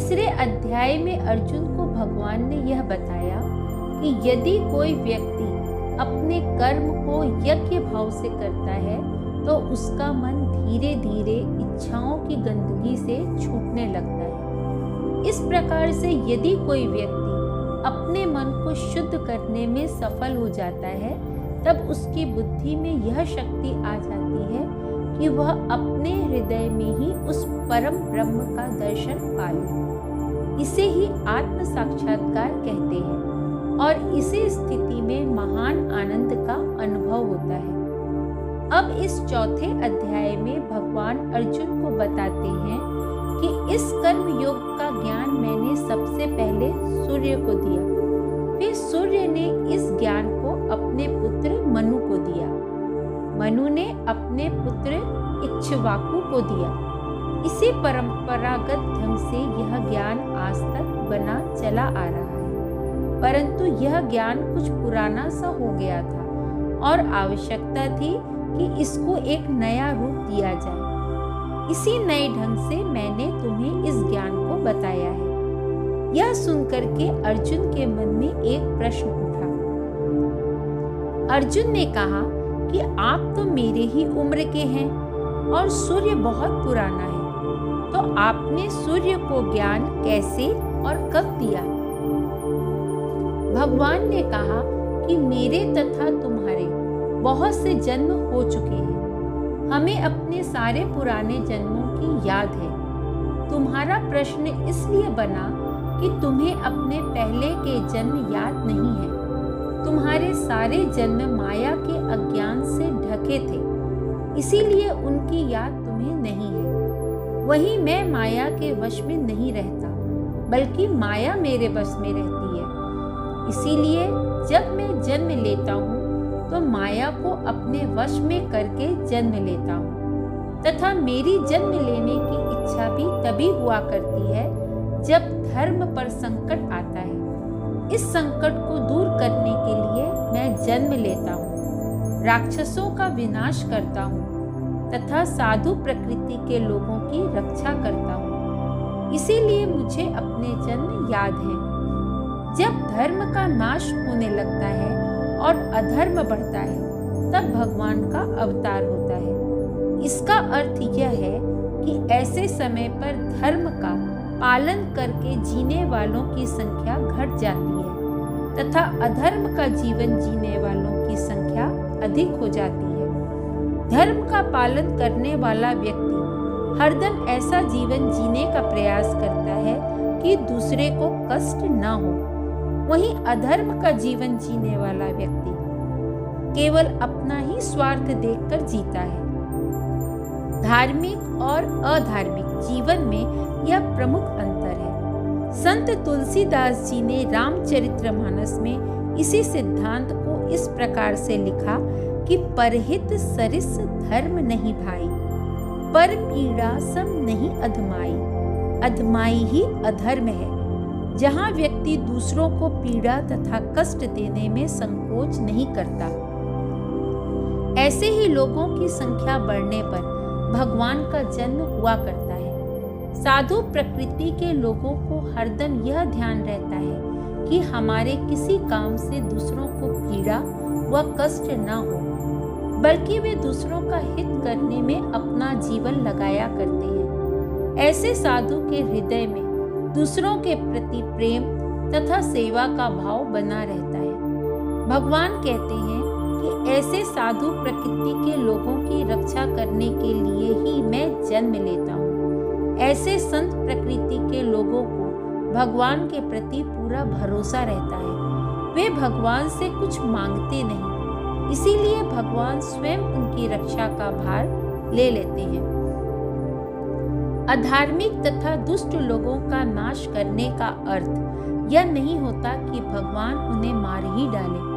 तीसरे अध्याय में अर्जुन को भगवान ने यह बताया कि यदि कोई व्यक्ति अपने कर्म को यज्ञ भाव से करता है तो उसका मन धीरे धीरे इच्छाओं की गंदगी से छूटने लगता है। इस प्रकार से यदि कोई व्यक्ति अपने मन को शुद्ध करने में सफल हो जाता है तब उसकी बुद्धि में यह शक्ति आ जाती है कि वह अपने हृदय में ही उस परम ब्रह्म का दर्शन पा ले। इसे ही आत्म साक्षात्कार कहते हैं और इसी स्थिति में महान आनंद का अनुभव होता है। अब इस चौथे अध्याय में भगवान अर्जुन को बताते हैं कि इस कर्म योग का ज्ञान मैंने सबसे पहले सूर्य को दिया, फिर सूर्य ने इस ज्ञान को अपने पुत्र मनु को दिया, मनु ने अपने पुत्र इक्ष्वाकु को दिया। इसी परंपरागत ढंग से यह ज्ञान आज तक बना चला आ रहा है, परंतु यह ज्ञान कुछ पुराना सा हो गया था और आवश्यकता थी कि इसको एक नया रूप दिया जाए। इसी नए ढंग से मैंने तुम्हें इस ज्ञान को बताया है। यह सुनकर के अर्जुन के मन में एक प्रश्न उठा। अर्जुन ने कहा कि आप तो मेरे ही उम्र के हैं और सूर्य बहुत पुराना है, तो आपने सूर्य को ज्ञान कैसे और कब दिया? भगवान ने कहा कि मेरे तथा तुम्हारे बहुत से जन्म हो चुके हैं। हमें अपने सारे पुराने जन्मों की याद है। तुम्हारा प्रश्न इसलिए बना कि तुम्हें अपने पहले के जन्म याद नहीं है। तुम्हारे सारे जन्म माया के अज्ञान से ढके थे, इसीलिए उनकी याद तुम्हें नहीं है। वहीं मैं माया के वश में नहीं रहता, बल्कि माया मेरे वश में रहती है। इसीलिए जब मैं जन्म लेता हूँ तो माया को अपने वश में करके जन्म लेता हूँ, तथा मेरी जन्म लेने की इच्छा भी तभी हुआ करती है जब धर्म पर संकट आता है। इस संकट को दूर करने के लिए मैं जन्म लेता हूँ, राक्षसों का विनाश करता हूँ तथा साधु प्रकृति के लोगों की रक्षा करता हूँ। इसीलिए मुझे अपने जन्म याद है। जब धर्म का नाश होने लगता है और अधर्म बढ़ता है तब भगवान का अवतार होता है। इसका अर्थ यह है कि ऐसे समय पर धर्म का पालन करके जीने वालों की संख्या घट जाती है तथा अधर्म का जीवन जीने वालों की संख्या अधिक हो जाती है। धर्म का पालन करने वाला व्यक्ति हरदम ऐसा जीवन जीने का प्रयास करता है कि दूसरे को कष्ट न हो। वहीं अधर्म का जीवन जीने वाला व्यक्ति केवल अपना ही स्वार्थ देखकर जीता है। धार्मिक और अधार्मिक जीवन में यह प्रमुख अंतर है। संत तुलसीदास जी ने रामचरितमानस में इसी सिद्धांत को इस प्रकार से लिखा कि परहित सरिस धर्म नहीं भाई, पर पीड़ा सम नहीं अधमाई, अधमाई ही अधर्म है। जहाँ व्यक्ति दूसरों को पीड़ा तथा कष्ट देने में संकोच नहीं करता, ऐसे ही लोगों की संख्या बढ़ने पर भगवान का जन्म हुआ करता है। साधु प्रकृति के लोगों को हरदम यह ध्यान रहता है कि हमारे किसी काम से दूसरों को पीड़ा व कष्ट न हो, बल्कि वे दूसरों का हित करने में अपना जीवन लगाया करते हैं। ऐसे साधु के हृदय में दूसरों के प्रति प्रेम तथा सेवा का भाव बना रहता है। भगवान कहते हैं कि ऐसे साधु प्रकृति के लोगों की रक्षा करने के लिए ही मैं जन्म लेता हूँ। ऐसे संत प्रकृति के लोगों को भगवान के प्रति पूरा भरोसा रहता है। वे भगवान से कुछ मांगते नहीं, इसीलिए भगवान स्वयं उनकी रक्षा का भार ले लेते हैं। अधार्मिक तथा दुष्ट लोगों का नाश करने का अर्थ यह नहीं होता कि भगवान उन्हें मार ही डाले।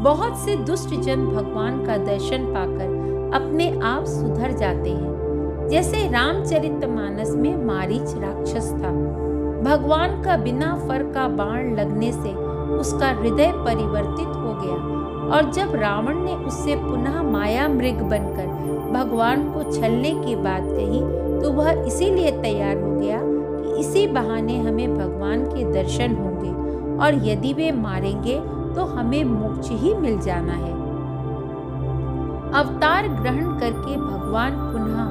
बहुत से दुष्ट जन भगवान का दर्शन पाकर अपने आप सुधर जाते हैं। जैसे रामचरितमानस में मारीच राक्षस था। भगवान का बिना फर का बाण लगने से उसका हृदय परिवर्तित हो गया और जब रावण ने उससे पुनः माया मृग बनकर भगवान को छलने की बात कही तो वह इसीलिए तैयार हो गया कि इसी बहाने हमें भगवान के दर्शन होंगे और यदि वे मारेंगे तो हमें मोक्ष ही मिल जाना है। अवतार ग्रहण करके भगवान पुनः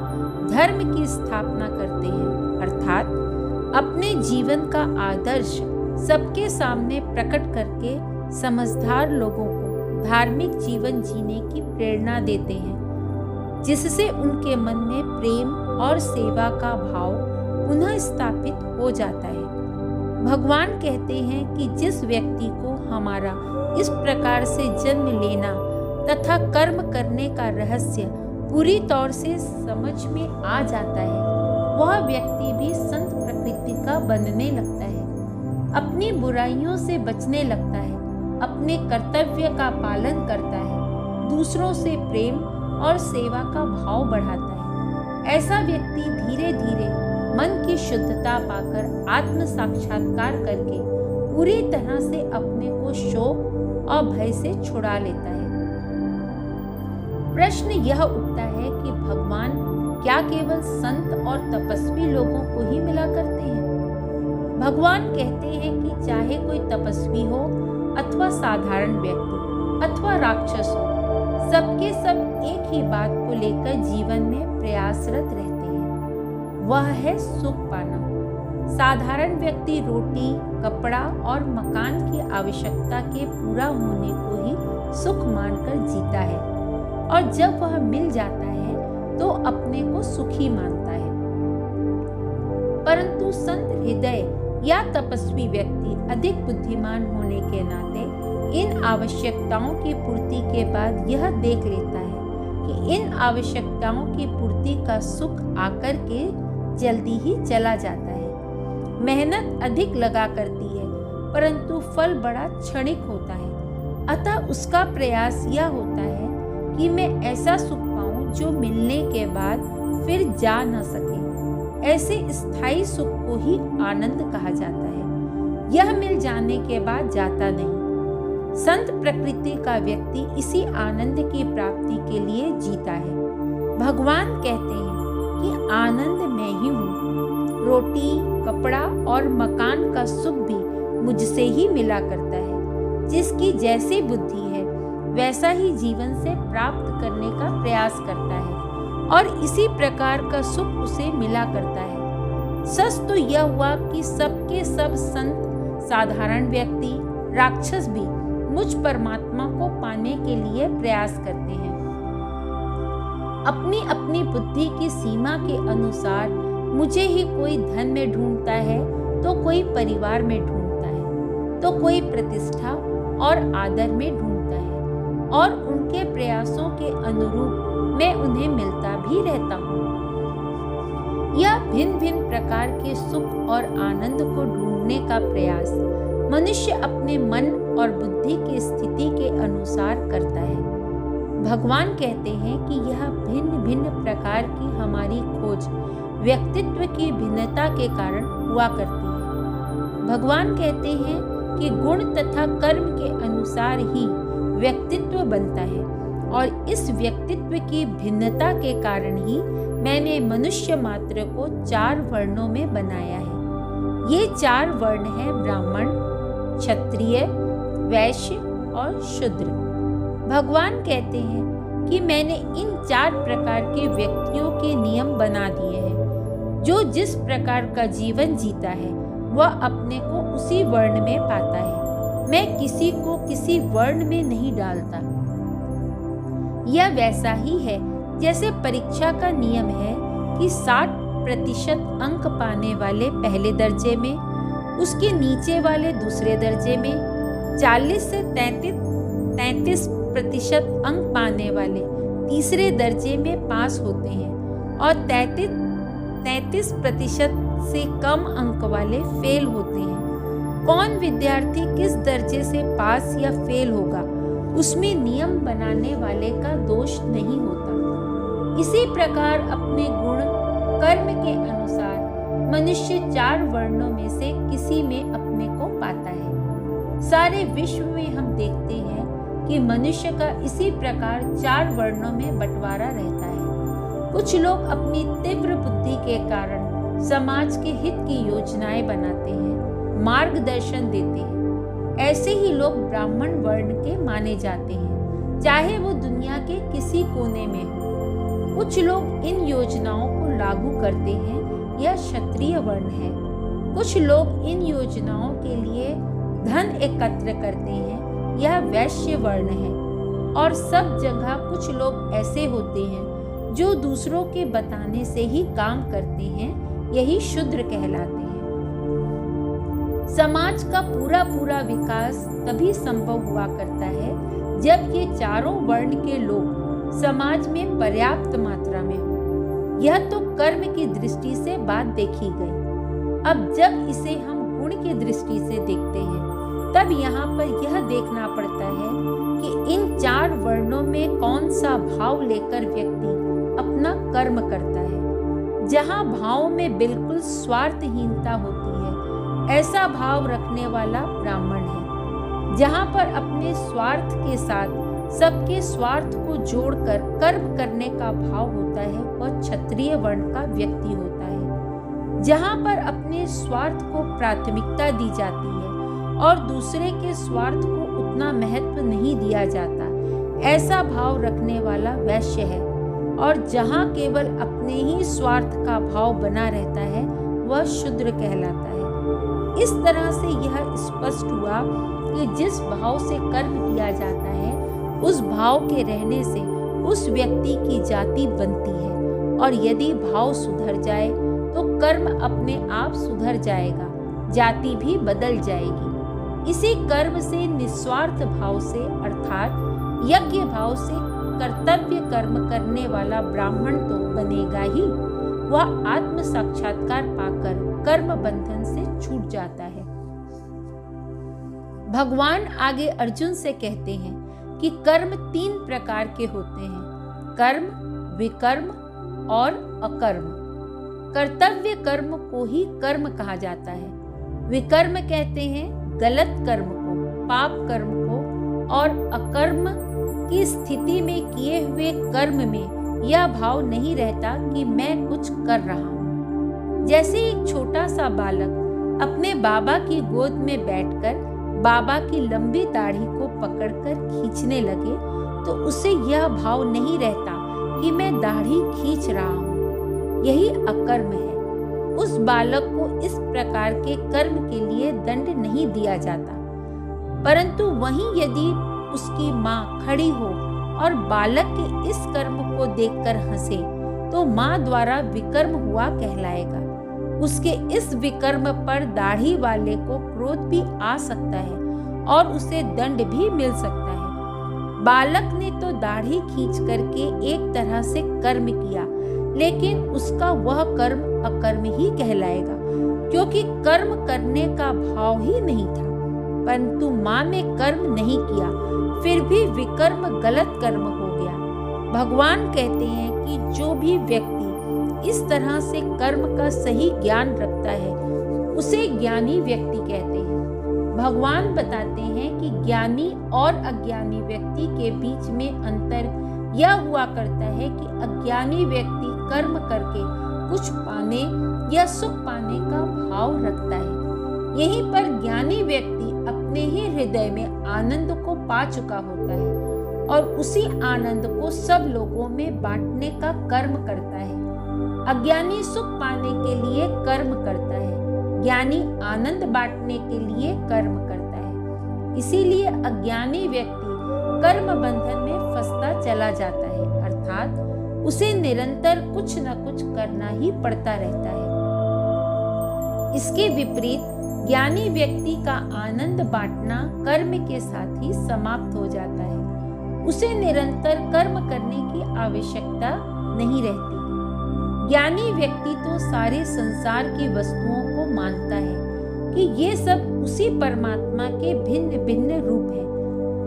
धर्म की स्थापना करते हैं, अर्थात अपने जीवन का आदर्श सबके सामने प्रकट करके समझदार लोगों को धार्मिक जीवन जीने की प्रेरणा देते हैं, जिससे उनके मन में प्रेम और सेवा का भाव पुनः स्थापित हो जाता है। भगवान कहते हैं कि जिस व्यक्ति को हमारा इस प्रकार से जन्म लेना तथा कर्म करने का रहस्य पूरी तौर से समझ में आ जाता है, वह व्यक्ति भी संत प्रकृति का बनने लगता है, अपनी बुराइयों से बचने लगता है, अपने कर्तव्य का पालन करता है, दूसरों से प्रेम और सेवा का भाव बढ़ाता है। ऐसा व्यक्ति धीरे धीरे मन की शुद्धता पाकर आत्म साक्षात्कार करके पूरी तरह से अपने को शोक और भय से छुड़ा लेता है। प्रश्न यह उठता है कि भगवान क्या केवल संत और तपस्वी लोगों को ही मिला करते हैं? भगवान कहते हैं कि चाहे कोई तपस्वी हो अथवा साधारण व्यक्ति अथवा राक्षस हो, सबके सब एक ही बात को लेकर जीवन में प्रयासरत रहते हैं, वह है सुख पाना। साधारण व्यक्ति रोटी, कपड़ा और मकान की आवश्यकता के पूरा होने को ही सुख मानकर जीता है और जब वह मिल जाता है तो अपने को सुखी मानता है। परंतु संत हृदय या तपस्वी व्यक्ति अधिक बुद्धिमान होने के नाते इन आवश्यकताओं की पूर्ति के बाद यह देख लेता है कि इन आवश्यकताओं की पूर्ति का सुख आकर के जल्दी ही चला जाता है। मेहनत अधिक लगा करती है परंतु फल बड़ा क्षणिक होता है, अतः उसका प्रयास यह होता है कि मैं ऐसा सुख पाऊं जो मिलने के बाद फिर जा न सके। ऐसे स्थायी सुख को ही आनंद कहा जाता है, यह मिल जाने के बाद जाता नहीं। संत प्रकृति का व्यक्ति इसी आनंद की प्राप्ति के लिए जीता है। भगवान कहते हैं कि आनंद मैं ही हूँ। रोटी, कपड़ा और मकान का सुख भी मुझसे ही मिला करता है। जिसकी जैसी बुद्धि है वैसा ही जीवन से प्राप्त करने का प्रयास करता है और इसी प्रकार का सुख उसे मिला करता है। सच तो यह हुआ कि सबके सब संत, साधारण व्यक्ति, राक्षस भी मुझ परमात्मा को पाने के लिए प्रयास करते हैं। अपनी अपनी बुद्धि की सीमा के अनुसार मुझे ही कोई धन में ढूंढता है तो कोई परिवार में ढूंढता है तो कोई प्रतिष्ठा और आदर में ढूंढता है और उनके प्रयासों के अनुरूप मैं उन्हें मिलता भी रहता हूँ। यह भिन्न भिन्न प्रकार के सुख और आनंद को ढूंढने का प्रयास मनुष्य अपने मन और बुद्धि की स्थिति के अनुसार करता है। भगवान कहते हैं कि यह भिन्न भिन्न प्रकार की हमारी खोज व्यक्तित्व की भिन्नता के कारण हुआ करती है। भगवान कहते हैं कि गुण तथा कर्म के अनुसार ही व्यक्तित्व बनता है और इस व्यक्तित्व की भिन्नता के कारण ही मैंने मनुष्य मात्र को 4 वर्णों में बनाया है। ये 4 वर्ण हैं ब्राह्मण, क्षत्रिय, वैश्य और शूद्र। भगवान कहते हैं कि मैंने इन 4 प्रकार के व्यक्तियों के नियम बना दिए हैं। जो जिस प्रकार का जीवन जीता है वह अपने को उसी वर्ण में पाता है। मैं किसी को किसी वर्ण में नहीं डालता। यह वैसा ही है जैसे परीक्षा का नियम है कि 60% अंक पाने वाले पहले दर्जे में, उसके नीचे वाले दूसरे दर्जे में, 40 से 33% अंक पाने वाले तीसरे दर्जे में पास होते हैं और 33% से कम अंक वाले फेल होते हैं। कौन विद्यार्थी किस दर्जे से पास या फेल होगा उसमें नियम बनाने वाले का दोष नहीं होता। इसी प्रकार अपने गुण कर्म के अनुसार मनुष्य 4 वर्णों में से किसी में अपने को पाता है। सारे विश्व में हम देखते हैं कि मनुष्य का इसी प्रकार 4 वर्णों में बंटवारा रहता है। कुछ लोग अपनी तीव्र बुद्धि के कारण समाज के हित की योजनाएं बनाते हैं, मार्गदर्शन देते हैं। ऐसे ही लोग ब्राह्मण वर्ण के माने जाते हैं, चाहे वो दुनिया के किसी कोने में हो। कुछ लोग इन योजनाओं को लागू करते हैं, यह क्षत्रिय वर्ण है। कुछ लोग इन योजनाओं के लिए धन एकत्र करते हैं, यह वैश्य वर्ण है। और सब जगह कुछ लोग ऐसे होते हैं जो दूसरों के बताने से ही काम करते हैं, यही शूद्र कहलाते हैं। समाज का पूरा पूरा विकास तभी संभव हुआ करता है जब ये चारों वर्ण के लोग समाज में पर्याप्त मात्रा में हो। यह तो कर्म की दृष्टि से बात देखी गई। अब जब इसे हम गुण की दृष्टि से देखते हैं, तब यहाँ पर यह देखना पड़ता है कि इन चार वर्णों में कौन सा भाव लेकर व्यक्ति अपना कर्म करता है। जहाँ भाव में बिल्कुल स्वार्थहीनता होती है, ऐसा भाव रखने वाला ब्राह्मण है। जहाँ पर अपने स्वार्थ के साथ सबके स्वार्थ को जोड़कर कर्म करने का भाव होता है, वह क्षत्रिय वर्ण का व्यक्ति होता है। जहाँ पर अपने स्वार्थ को प्राथमिकता दी जाती है और दूसरे के स्वार्थ को उतना महत्व नहीं दिया जाता, ऐसा भाव रखने वाला वैश्य है। और जहाँ केवल अपने ही स्वार्थ का भाव बना रहता है, वह शूद्र कहलाता है। इस तरह से यह स्पष्ट हुआ कि जिस भाव से कर्म किया जाता है, उस भाव के रहने से उस व्यक्ति की जाति बनती है। और यदि भाव सुधर जाए तो कर्म अपने आप सुधर जाएगा, जाति भी बदल जाएगी। इसी कर्म से निस्वार्थ भाव से अर्थात यज्ञ भाव से कर्तव्य कर्म करने वाला ब्राह्मण तो बनेगा ही, वह आत्म साक्षात्कार पाकर कर्म बंधन से छूट जाता है। भगवान आगे अर्जुन से कहते हैं कि कर्म 3 प्रकार के होते हैं, कर्म, विकर्म और अकर्म। कर्तव्य कर्म को ही कर्म कहा जाता है। विकर्म कहते हैं गलत कर्म को, पाप कर्म को, और अकर्म की स्थिति में किए हुए कर्म में यह भाव नहीं रहता कि मैं कुछ कर रहा हूँ। जैसे एक छोटा सा बालक अपने बाबा की गोद में बैठकर बाबा की लंबी दाढ़ी को पकड़कर खींचने लगे, तो उसे यह भाव नहीं रहता कि मैं दाढ़ी खींच रहा हूँ। यही अकर्म है। उस बालक को इस प्रकार के कर्म के लिए दंड नहीं दिया जाता। परंतु वहीं यदि उसकी माँ खड़ी हो और बालक के इस कर्म को देखकर हंसे, तो माँ द्वारा विकर्म हुआ कहलाएगा। उसके इस विकर्म पर दाढ़ी वाले को क्रोध भी आ सकता है और उसे दंड भी मिल सकता है। बालक ने तो दाढ़ी खींच करके एक तरह से कर्म किया, लेकिन उसका वह कर्म अकर्म ही कहलाएगा, क्योंकि कर्म करने का भाव ही नहीं था। परंतु माँ ने कर्म नहीं किया, फिर भी विकर्म गलत कर्म हो गया। भगवान कहते हैं कि जो भी व्यक्ति इस तरह से कर्म का सही ज्ञान रखता है, उसे ज्ञानी व्यक्ति कहते हैं। भगवान बताते हैं कि ज्ञानी और अज्ञानी व्यक्ति के बीच में अंतर यह हुआ करता है कि अज्ञानी व्यक्ति कर्म करके कुछ पाने या सुख पाने का भाव रखता है। यहीं पर ज्ञानी व्यक्ति अपने ही हृदय में आनंद को पा चुका होता है और उसी आनंद को सब लोगों में बांटने का कर्म करता है। अज्ञानी सुख पाने के लिए कर्म करता है, ज्ञानी आनंद बांटने के लिए कर्म करता है। इसीलिए अज्ञानी व्यक्ति कर्म बंधन में फंसता चला जाता है, अर्थात उसे निरंतर कुछ न कुछ करना ही पड़ता रहता है। इसके विपरीत ज्ञानी व्यक्ति का आनंद बांटना कर्म के साथ ही समाप्त हो जाता है। उसे निरंतर कर्म करने की आवश्यकता नहीं रहती। ज्ञानी व्यक्ति तो सारे संसार की वस्तुओं को मानता है कि ये सब उसी परमात्मा के भिन्न भिन्न रूप हैं,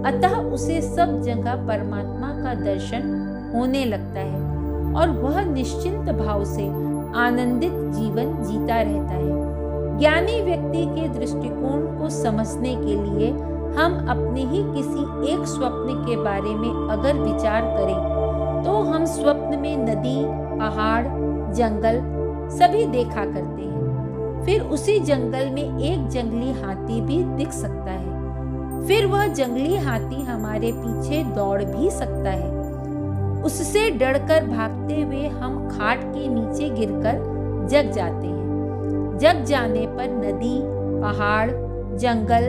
अतः उसे सब जगह परमात्मा का दर्शन होने लगता है और वह निश्चिंत भाव से आनंदित जीवन जीता रहता है। ज्ञानी व्यक्ति के दृष्टिकोण को समझने के लिए हम अपने ही किसी एक स्वप्न के बारे में अगर विचार करें, तो हम स्वप्न में नदी, पहाड़, जंगल, सभी देखा करते हैं। फिर उसी जंगल में एक जंगली हाथी भी दिख सकता है। फिर वह जंगली हाथी हमारे पीछे दौड़ भी सकता है। उससे डरकर भागते हुए हम खाट के नीचे गिरकर जग जाते हैं। जग जाने पर नदी, पहाड़, जंगल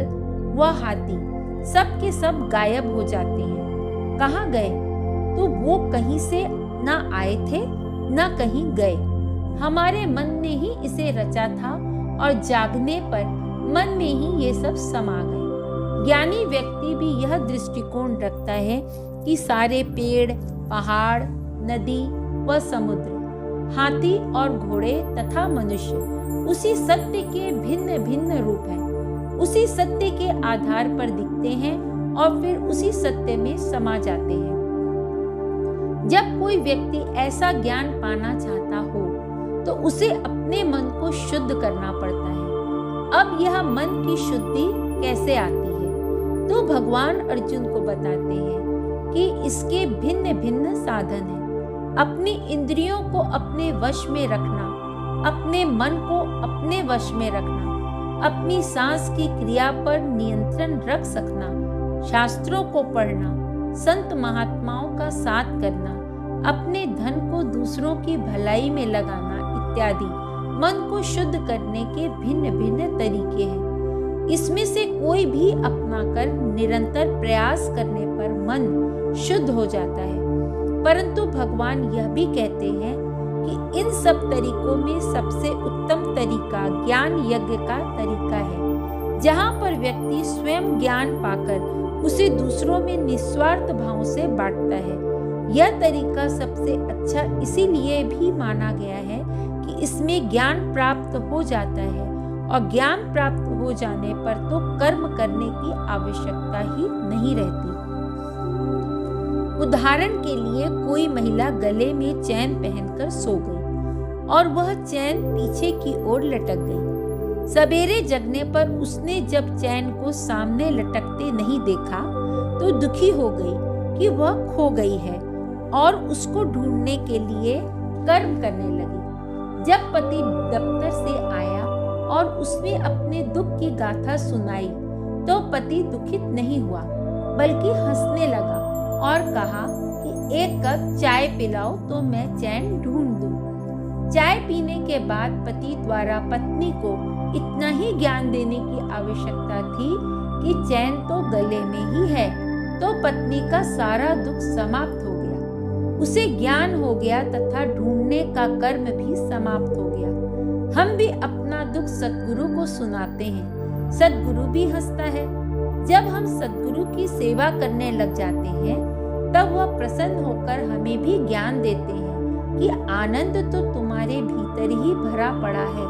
व हाथी सब के सब गायब हो जाते हैं। कहाँ गए? तो वो कहीं से ना आए थे ना कहीं गए। हमारे मन ने ही इसे रचा था और जागने पर मन में ही ये सब समा गए। ज्ञानी व्यक्ति भी यह दृष्टिकोण रखता है कि सारे पेड़, पहाड़, नदी व समुद्र, हाथी और घोड़े तथा मनुष्य उसी सत्य के भिन्न भिन्न रूप हैं, उसी सत्य के आधार पर दिखते हैं और फिर उसी सत्य में समा जाते हैं। जब कोई व्यक्ति ऐसा ज्ञान पाना चाहता हो तो उसे अपने मन को शुद्ध करना पड़ता है। अब यह मन की शुद्धि कैसे आती है? तो भगवान अर्जुन को बताते हैं कि इसके भिन्न भिन्न साधन हैं। अपनी इंद्रियों को अपने वश में रखना, अपने मन को अपने वश में रखना, अपनी सांस की क्रिया पर नियंत्रण रख सकना, शास्त्रों को पढ़ना, संत महात्माओं का साथ करना, अपने धन को दूसरों की भलाई में लगाना इत्यादि मन को शुद्ध करने के भिन्न भिन्न तरीके हैं। इसमें से कोई भी अपनाकर निरंतर प्रयास करने पर मन शुद्ध हो जाता है। परंतु भगवान यह भी कहते हैं कि इन सब तरीकों में सबसे उत्तम तरीका ज्ञान यज्ञ का तरीका है, जहाँ पर व्यक्ति स्वयं ज्ञान पाकर उसे दूसरों में निस्वार्थ भाव से बांटता है। यह तरीका सबसे अच्छा इसीलिए भी माना गया है कि इसमें ज्ञान प्राप्त हो जाता है और ज्ञान प्राप्त हो जाने पर तो कर्म करने की आवश्यकता ही नहीं रहती। उदाहरण के लिए कोई महिला गले में चैन पहनकर सो गई और वह चैन पीछे की ओर लटक गई। सवेरे जगने पर उसने जब चैन को सामने लटकते नहीं देखा तो दुखी हो गई कि वह खो गई है और उसको ढूंढने के लिए कर्म करने लगी। जब पति दफ्तर से आया और उसने अपने दुख की गाथा सुनाई तो पति दुखित नहीं हुआ बल्कि हंसने लगा और कहा कि एक कप चाय पिलाओ तो मैं चैन ढूंढ दूं। चाय पीने के बाद पति द्वारा पत्नी को इतना ही ज्ञान देने की आवश्यकता थी कि चैन तो गले में ही है, तो पत्नी का सारा दुख समाप्त हो गया। उसे ज्ञान हो गया तथा ढूंढने का कर्म भी समाप्त हो गया। हम भी अपना दुख सद्गुरु को सुनाते हैं, सद्गुरु भी हंसता है। जब हम सद्गुरु की सेवा करने लग जाते हैं तब वह प्रसन्न होकर हमें भी ज्ञान देते हैं कि आनंद तो तुम्हारे भीतर ही भरा पड़ा है,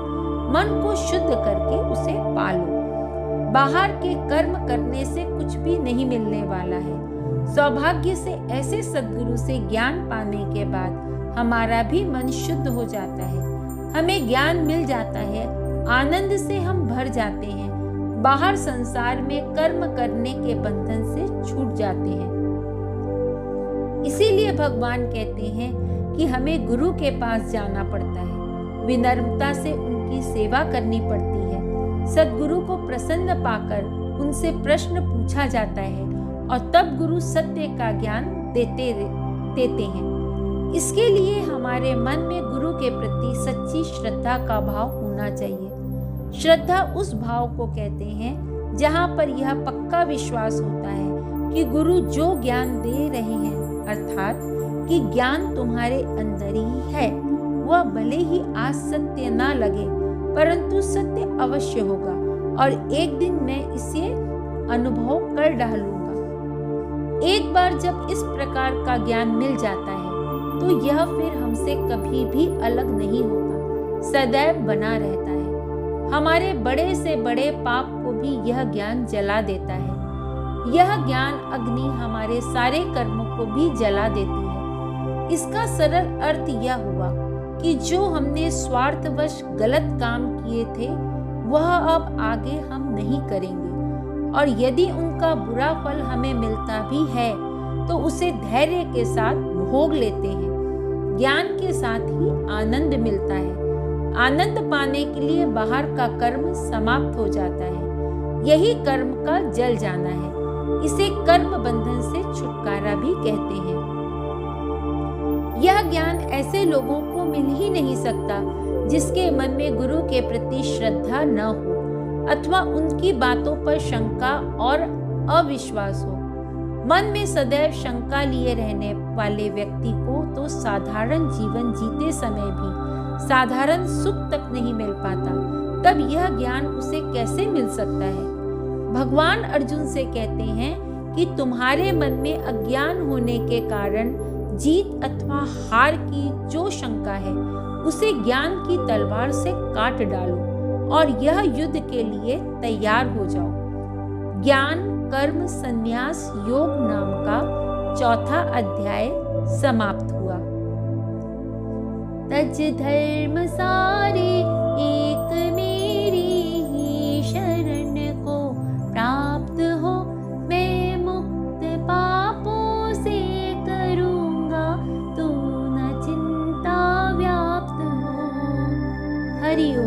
मन को शुद्ध करके उसे पालो। बाहर के कर्म करने से कुछ भी नहीं मिलने वाला है। सौभाग्य से ऐसे सद्गुरु से ज्ञान पाने के बाद हमारा भी मन शुद्ध हो जाता है, हमें ज्ञान मिल जाता है, आनंद से हम भर जाते हैं, बाहर संसार में कर्म करने के बंधन से छूट जाते हैं। इसीलिए भगवान कहते हैं कि हमें गुरु के पास जाना पड़ता है, विनम्रता से उनकी सेवा करनी पड़ती है। सद्गुरु को प्रसन्न पाकर उनसे प्रश्न पूछा जाता है और तब गुरु सत्य का ज्ञान देते हैं। इसके लिए हमारे मन में गुरु के प्रति सच्ची श्रद्धा का भाव होना चाहिए। श्रद्धा उस भाव को कहते हैं जहाँ पर यह पक्का विश्वास होता है कि गुरु जो ज्ञान दे रहे हैं, अर्थात कि ज्ञान तुम्हारे अंदर ही है, वह भले ही आज सत्य ना लगे परंतु सत्य अवश्य होगा और एक दिन मैं इसे अनुभव कर डालूंगा। एक बार जब इस प्रकार का ज्ञान मिल जाता है तो यह फिर हमसे कभी भी अलग नहीं होता, सदैव बना रहता है। हमारे बड़े से बड़े पाप को भी यह ज्ञान जला देता है। यह ज्ञान अग्नि हमारे सारे कर्मों को भी जला देती है। इसका सरल अर्थ यह हुआ कि जो हमने स्वार्थवश गलत काम किए थे वह अब आगे हम नहीं करेंगे, और यदि उनका बुरा फल हमें मिलता भी है तो उसे धैर्य के साथ भोग लेते हैं। ज्ञान के साथ ही आनंद मिलता है। आनंद पाने के लिए बाहर का कर्म समाप्त हो जाता है। यही कर्म का जल जाना है। इसे कर्म बंधन से छुटकारा भी कहते हैं। यह ज्ञान ऐसे लोगों को मिल ही नहीं सकता जिसके मन में गुरु के प्रति श्रद्धा न हो अथवा उनकी बातों पर शंका और अविश्वास हो। मन में सदैव शंका लिए रहने वाले व्यक्ति को तो साधारण जीवन जीते समय भी साधारण सुख तक नहीं मिल पाता। तब यह ज्ञान उसे कैसे मिल सकता है? भगवान अर्जुन से कहते हैं कि तुम्हारे मन में अज्ञान होने के कारण जीत अथवा हार की जो शंका है उसे ज्ञान की तलवार से काट डालो और यह युद्ध के लिए तैयार हो जाओ। ज्ञान कर्म संन्यास योग नाम का चौथा अध्याय समाप्त हुआ। तज धर्म सारे एक मेरी ही शरण को प्राप्त हो, मैं मुक्त पापों से करूँगा तू न चिंता व्याप्त हो। हरि ओम।